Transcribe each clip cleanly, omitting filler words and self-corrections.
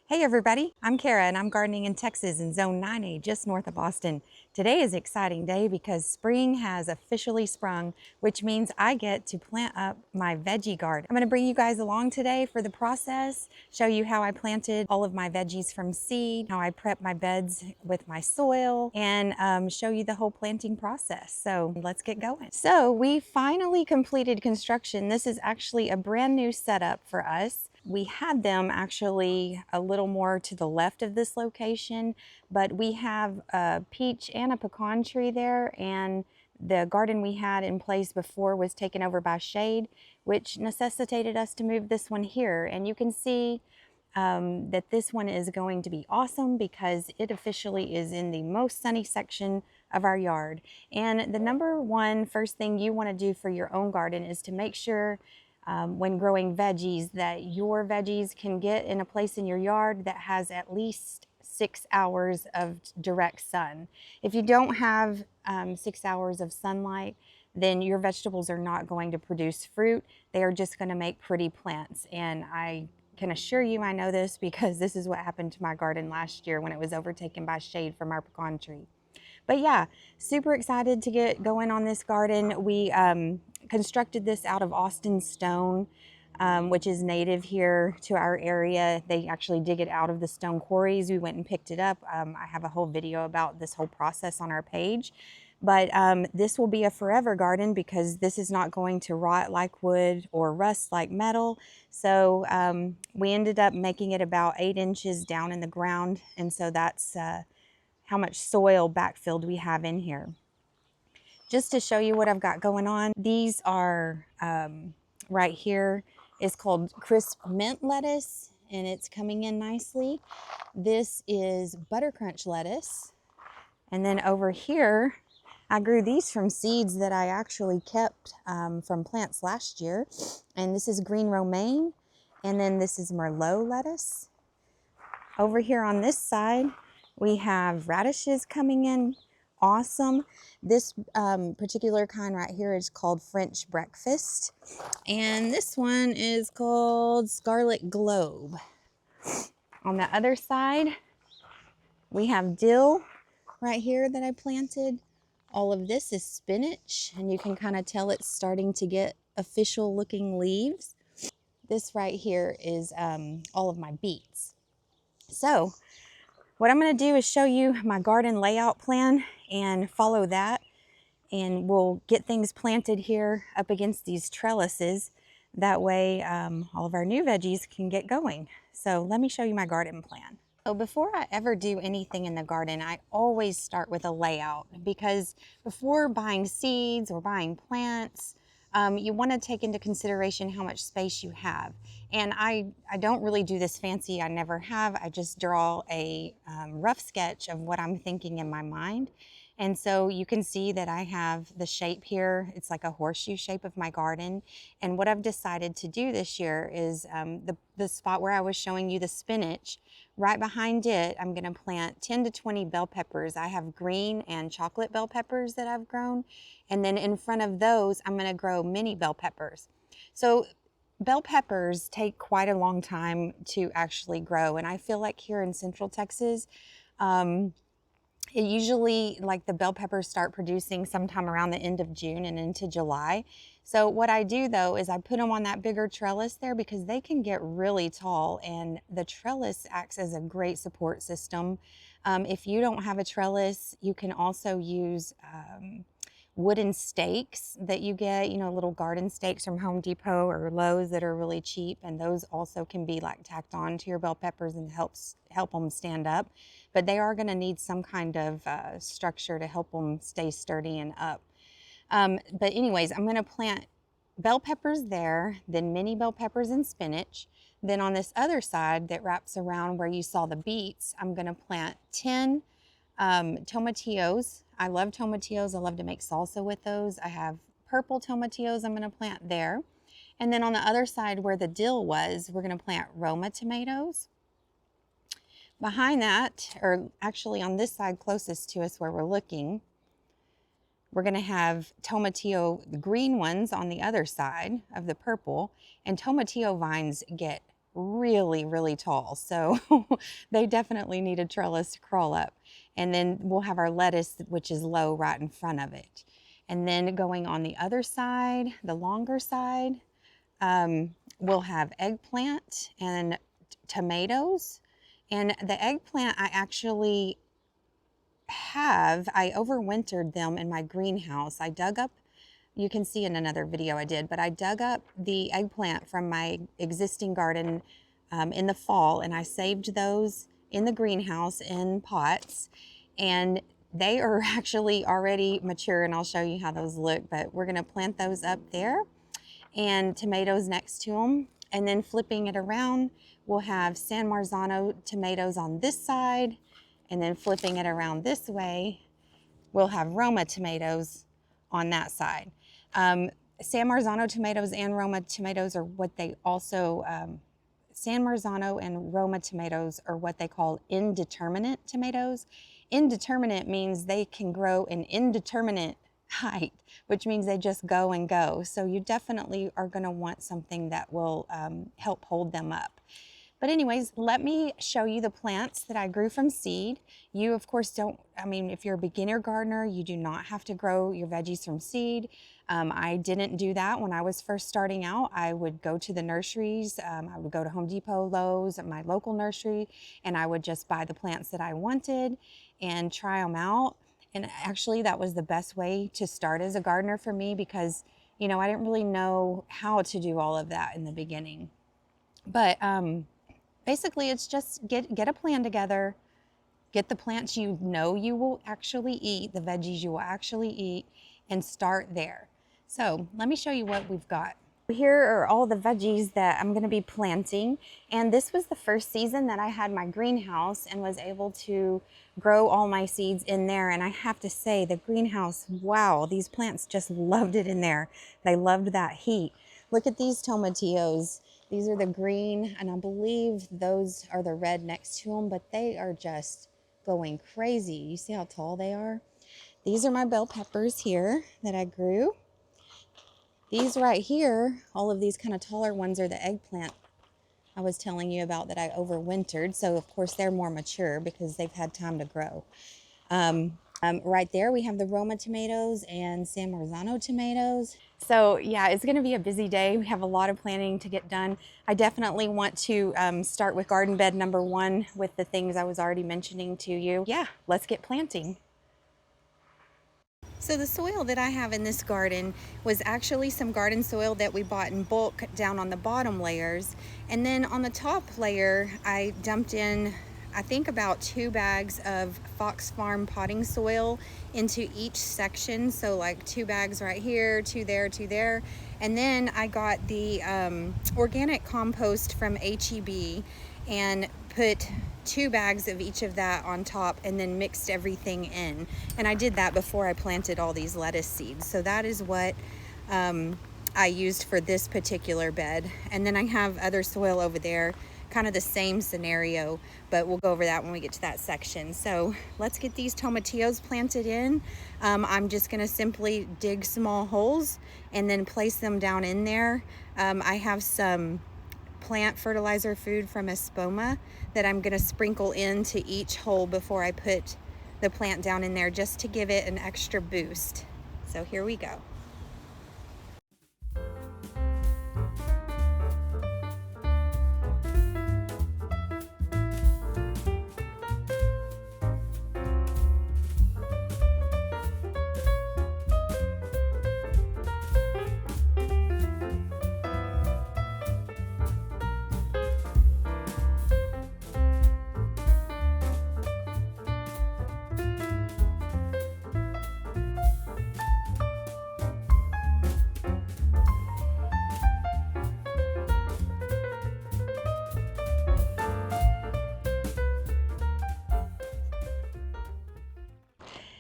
Hey everybody, I'm Kara and I'm gardening in Texas in Zone 9A, just north of Austin. Today is an exciting day because spring has officially sprung, which means I get to plant up my veggie garden. I'm going to bring you guys along today for the process, show you how I planted all of my veggies from seed, how I prep my beds with my soil, and show you the whole planting process. So let's get going. So we finally completed construction. This is actually a brand new setup for us. We had them actually a little more to the left of this location, but we have a peach and a pecan tree there, and the garden we had in place before was taken over by shade, which necessitated us to move this one here. And you can see that this one is going to be awesome because it officially is in the most sunny section of our yard. And the number one first thing you want to do for your own garden is to make sure when growing veggies that your veggies can get in a place in your yard that has at least 6 hours of direct sun. If you don't have 6 hours of sunlight, then your vegetables are not going to produce fruit. They are just going to make pretty plants. And I can assure you I know this because this is what happened to my garden last year when it was overtaken by shade from our pecan tree. But yeah, super excited to get going on this garden. We constructed this out of Austin stone, which is native here to our area. They actually dig it out of the stone quarries. We went and picked it up. I have a whole video about this whole process on our page. But this will be a forever garden because this is not going to rot like wood or rust like metal. So we ended up making it about 8 inches down in the ground. And so that's how much soil backfilled we have in here. Just to show you what I've got going on, these are right here is called crisp mint lettuce, and it's coming in nicely. This is buttercrunch lettuce. And then over here, I grew these from seeds that I actually kept from plants last year. And this is green romaine. And then this is merlot lettuce. Over here on this side, we have radishes coming in. Awesome. This particular kind right here is called French breakfast. And this one is called Scarlet Globe. On the other side, we have dill right here that I planted. All of this is spinach, and you can kind of tell it's starting to get official looking leaves. This right here is all of my beets. So what I'm going to do is show you my garden layout plan and follow that, and we'll get things planted here up against these trellises. That way all of our new veggies can get going. So let me show you my garden plan. So before I ever do anything in the garden, I always start with a layout, because before buying seeds or buying plants, you want to take into consideration how much space you have. And I don't really do this fancy, I never have. I just draw a rough sketch of what I'm thinking in my mind. And so you can see that I have the shape here. It's like a horseshoe shape of my garden. And what I've decided to do this year is the spot where I was showing you the spinach, right behind it, I'm gonna plant 10 to 20 bell peppers. I have green and chocolate bell peppers that I've grown. And then in front of those, I'm gonna grow mini bell peppers. So bell peppers take quite a long time to actually grow. And I feel like here in Central Texas, it usually, like, the bell peppers start producing sometime around the end of June and into July. So what I do though is I put them on that bigger trellis there because they can get really tall, and the trellis acts as a great support system. If you don't have a trellis, you can also use wooden stakes that you get, you know, little garden stakes from Home Depot or Lowe's that are really cheap, and those also can be like tacked on to your bell peppers and help them stand up. But they are going to need some kind of structure to help them stay sturdy and up. But anyways, I'm going to plant bell peppers there, then mini bell peppers and spinach. Then on this other side that wraps around where you saw the beets, I'm going to plant 10 tomatillos. I love tomatillos. I love to make salsa with those. I have purple tomatillos I'm going to plant there. And then on the other side where the dill was, we're going to plant Roma tomatoes. Behind that, or actually on this side closest to us where we're looking, we're going to have tomatillo, the green ones on the other side of the purple. And tomatillo vines get really, really tall. So they definitely need a trellis to crawl up. And then we'll have our lettuce, which is low right in front of it. And then going on the other side, the longer side, we'll have eggplant and tomatoes. And the eggplant I overwintered them in my greenhouse. I dug up, you can see in another video I did, but I dug up the eggplant from my existing garden in the fall, and I saved those in the greenhouse in pots, and they are actually already mature, and I'll show you how those look, but we're gonna plant those up there and tomatoes next to them. And then flipping it around, we'll have San Marzano tomatoes on this side, and then flipping it around this way, we'll have Roma tomatoes on that side. San Marzano tomatoes and Roma tomatoes are what they also, San Marzano and Roma tomatoes are what they call indeterminate tomatoes. Indeterminate means they can grow an indeterminate height, which means they just go and go. So you definitely are going to want something that will help hold them up. But anyways, let me show you the plants that I grew from seed. You, of course, if you're a beginner gardener, you do not have to grow your veggies from seed. I didn't do that when I was first starting out. I would go to the nurseries. I would go to Home Depot, Lowe's, my local nursery, and I would just buy the plants that I wanted and try them out. And actually, that was the best way to start as a gardener for me because, I didn't really know how to do all of that in the beginning. But basically, it's just get a plan together, get the plants you will actually eat, the veggies you will actually eat, and start there. So let me show you what we've got. Here are all the veggies that I'm going to be planting, and this was the first season that I had my greenhouse and was able to grow all my seeds in there. And I have to say, the greenhouse, wow, these plants just loved it in there. They loved that heat. Look at these tomatillos. These are the green, and I believe those are the red next to them, but they are just going crazy. You see how tall they are? These are my bell peppers here that I grew. These right here, all of these kind of taller ones are the eggplant I was telling you about that I overwintered. So of course they're more mature because they've had time to grow. Right there we have the Roma tomatoes and San Marzano tomatoes. So yeah, it's going to be a busy day. We have a lot of planning to get done. I definitely want to start with garden bed number 1 with the things I was already mentioning to you. Yeah, let's get planting. So the soil that I have in this garden was actually some garden soil that we bought in bulk down on the bottom layers. And then on the top layer, I dumped in, I think, about 2 bags of Fox Farm potting soil into each section. So like 2 bags right here, 2 there, 2 there. And then I got the organic compost from H-E-B and put 2 bags of each of that on top and then mixed everything in. And I did that before I planted all these lettuce seeds. So that is what I used for this particular bed. And then I have other soil over there, kind of the same scenario, but we'll go over that when we get to that section. So let's get these tomatillos planted in. I'm just gonna simply dig small holes and then place them down in there. I have some plant fertilizer food from Espoma that I'm going to sprinkle into each hole before I put the plant down in there, just to give it an extra boost. So here we go.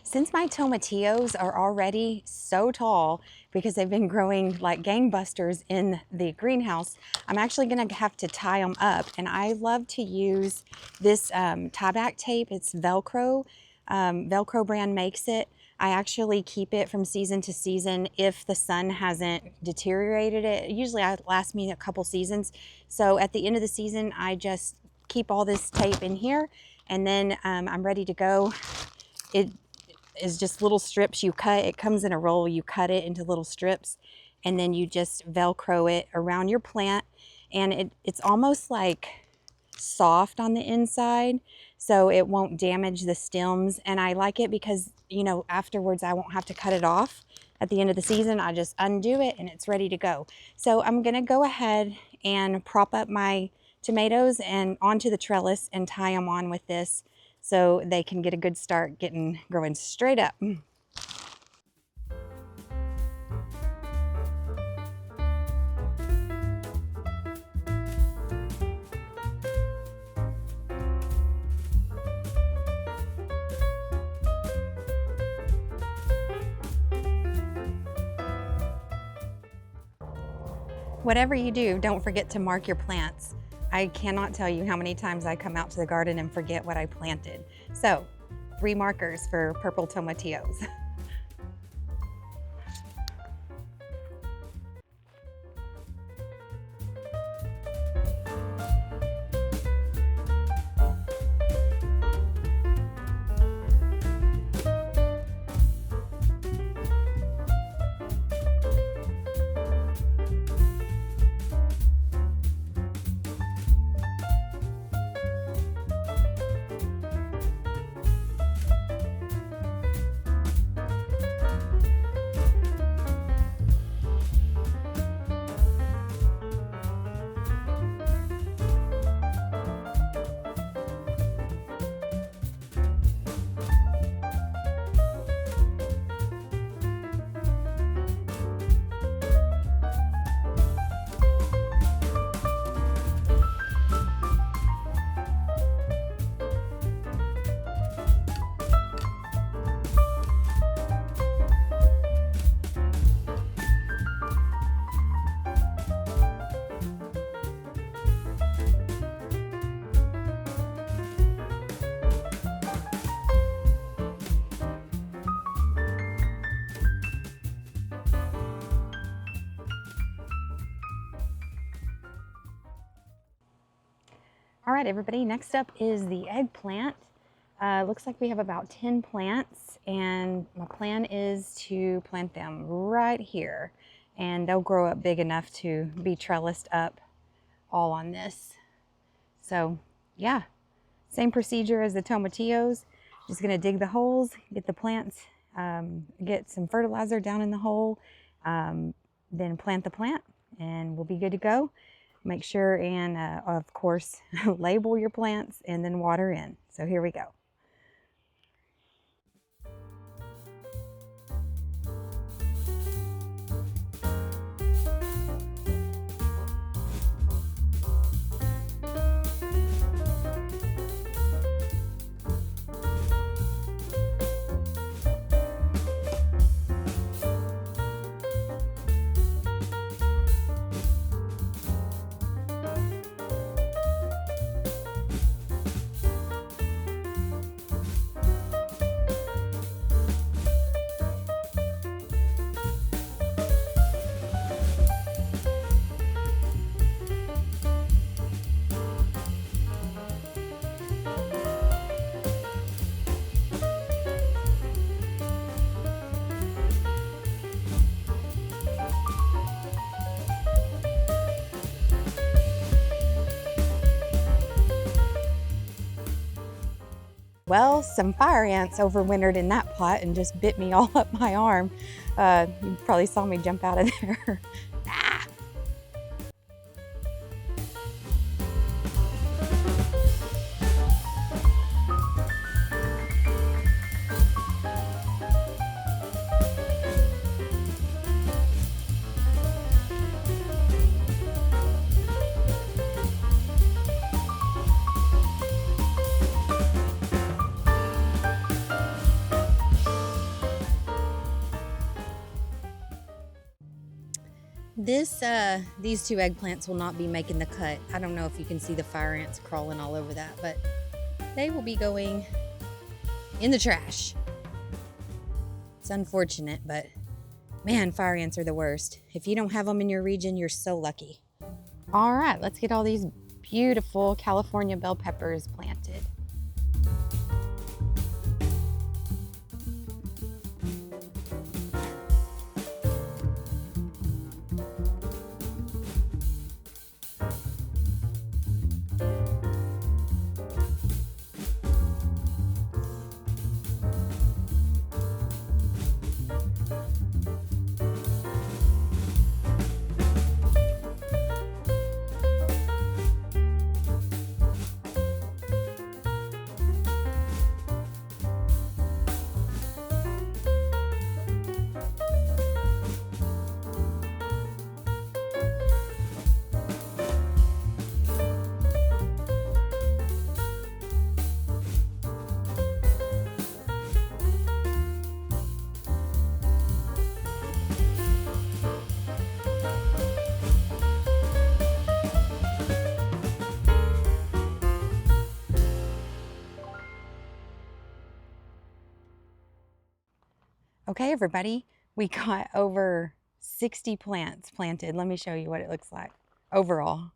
Since my tomatillos are already so tall because they've been growing like gangbusters in the greenhouse, I'm actually going to have to tie them up. And I love to use this tie-back tape. It's Velcro. Velcro brand makes it. I actually keep it from season to season if the sun hasn't deteriorated it. Usually it lasts me a couple seasons. So at the end of the season, I just keep all this tape in here, and then I'm ready to go. It is just little strips you cut. It comes in a roll. You cut it into little strips, and then you just Velcro it around your plant. And it's almost like soft on the inside, so it won't damage the stems. And I like it because, you know, afterwards I won't have to cut it off. At the end of the season, I just undo it and it's ready to go. So I'm gonna go ahead and prop up my tomatoes and onto the trellis and tie them on with this so they can get a good start growing straight up. Whatever you do, don't forget to mark your plants. I cannot tell you how many times I come out to the garden and forget what I planted. So, 3 markers for purple tomatillos. All right, everybody, next up is the eggplant. Looks like we have about 10 plants, and my plan is to plant them right here, and they'll grow up big enough to be trellised up all on this. So yeah, same procedure as the tomatillos. Just gonna dig the holes, get the plants, get some fertilizer down in the hole, then plant the plant, and we'll be good to go. Make sure and, of course, label your plants and then water in. So here we go. Well, some fire ants overwintered in that pot and just bit me all up my arm. You probably saw me jump out of there. Ah! These 2 eggplants will not be making the cut. I don't know if you can see the fire ants crawling all over that, but they will be going in the trash. It's unfortunate, but man, fire ants are the worst. If you don't have them in your region, you're so lucky. All right, let's get all these beautiful California bell peppers planted. Okay, everybody, we got over 60 plants planted. Let me show you what it looks like overall.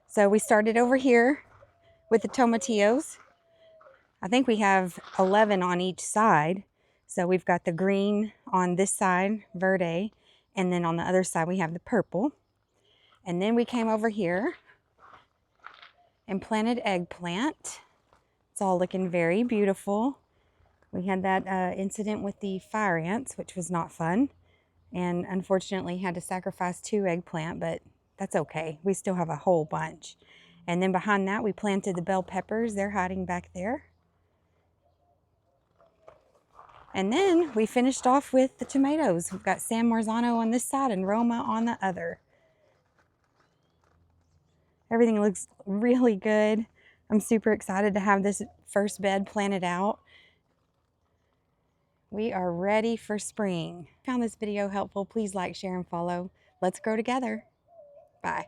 So we started over here with the tomatillos. I think we have 11 on each side. So we've got the green on this side, verde, and then on the other side we have the purple. And then we came over here and planted eggplant. It's all looking very beautiful. We had that incident with the fire ants, which was not fun. And unfortunately had to sacrifice 2 eggplant, but that's okay. We still have a whole bunch. And then behind that, we planted the bell peppers. They're hiding back there. And then we finished off with the tomatoes. We've got San Marzano on this side and Roma on the other. Everything looks really good. I'm super excited to have this first bed planted out. We are ready for spring. If you found this video helpful, please like, share, and follow. Let's grow together. Bye.